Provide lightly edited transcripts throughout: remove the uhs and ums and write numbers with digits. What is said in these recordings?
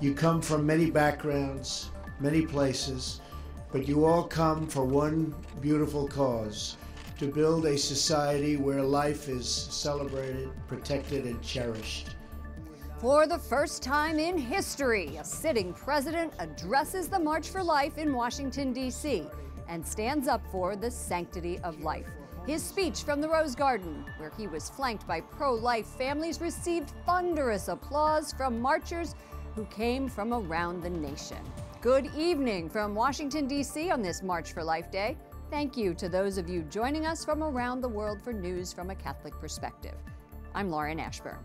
You come from many backgrounds, many places, but you all come for one beautiful cause: to build a society where life is celebrated, protected, and cherished. For the first time in history, a sitting president addresses the March for Life in Washington, D.C. and stands up for the sanctity of life. His speech from the Rose Garden, where he was flanked by pro-life families, received thunderous applause from marchers who came from around the nation. Good evening from Washington, D.C. on this March for Life Day. Thank you to those of you joining us from around the world for news from a Catholic perspective. I'm Lauren Ashburn.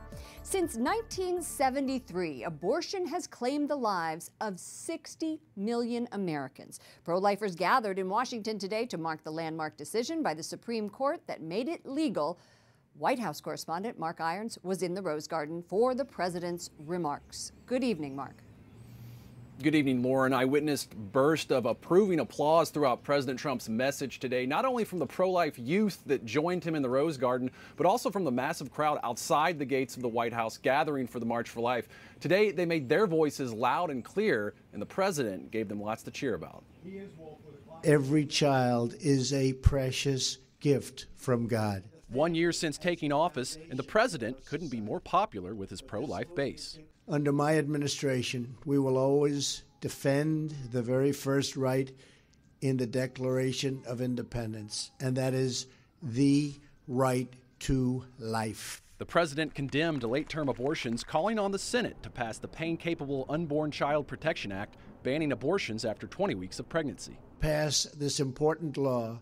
Since 1973, abortion has claimed the lives of 60 million Americans. Pro-lifers gathered in Washington today to mark the landmark decision by the Supreme Court that made it legal. White House correspondent Mark Irons was in the Rose Garden for the president's remarks. Good evening, Mark. Good evening, Lauren. I witnessed a burst of approving applause throughout President Trump's message today, not only from the pro-life youth that joined him in the Rose Garden, but also from the massive crowd outside the gates of the White House gathering for the March for Life. Today, they made their voices loud and clear, and the president gave them lots to cheer about. Every child is a precious gift from God. 1 year since taking office, and the president couldn't be more popular with his pro-life base. Under my administration, we will always defend the very first right in the Declaration of Independence, and that is the right to life. The president condemned late-term abortions, calling on the Senate to pass the Pain-Capable Unborn Child Protection Act, banning abortions after 20 weeks of pregnancy. Pass this important law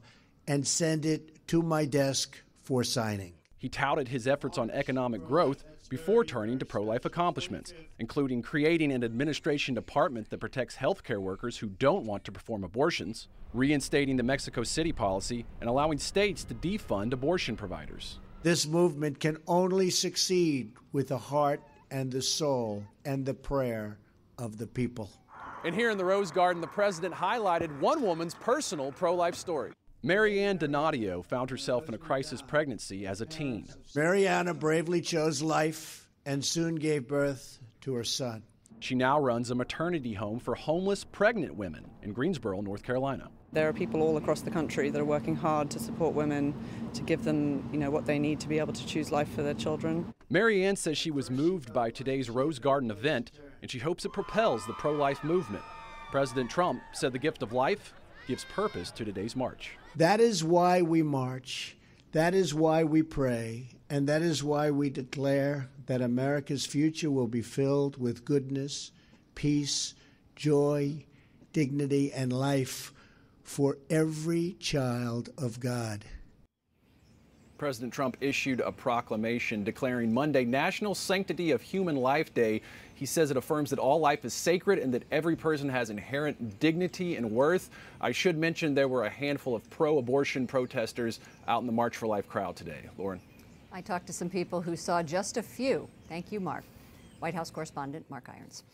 and send it to my desk for signing. He touted his efforts on economic growth before turning to pro-life accomplishments, including creating an administration department that protects healthcare workers who don't want to perform abortions, reinstating the Mexico City policy, and allowing states to defund abortion providers. This movement can only succeed with the heart and the soul and the prayer of the people. And here in the Rose Garden, the president highlighted one woman's personal pro-life story. Marianne Donadio found herself in a crisis pregnancy as a teen. Mariana bravely chose life and soon gave birth to her son. She now runs a maternity home for homeless pregnant women in Greensboro, North Carolina. There are people all across the country that are working hard to support women, to give them, what they need to be able to choose life for their children. Marianne says she was moved by today's Rose Garden event, and she hopes it propels the pro-life movement. President Trump said the gift of life gives purpose to today's march. That is why we march, that is why we pray, and that is why we declare that America's future will be filled with goodness, peace, joy, dignity, and life for every child of God. President Trump issued a proclamation declaring Monday National Sanctity of Human Life Day. He says it affirms that all life is sacred and that every person has inherent dignity and worth. I should mention there were a handful of pro-abortion protesters out in the March for Life crowd today. Lauren. I talked to some people who saw just a few. Thank you, Mark. White House correspondent Mark Irons.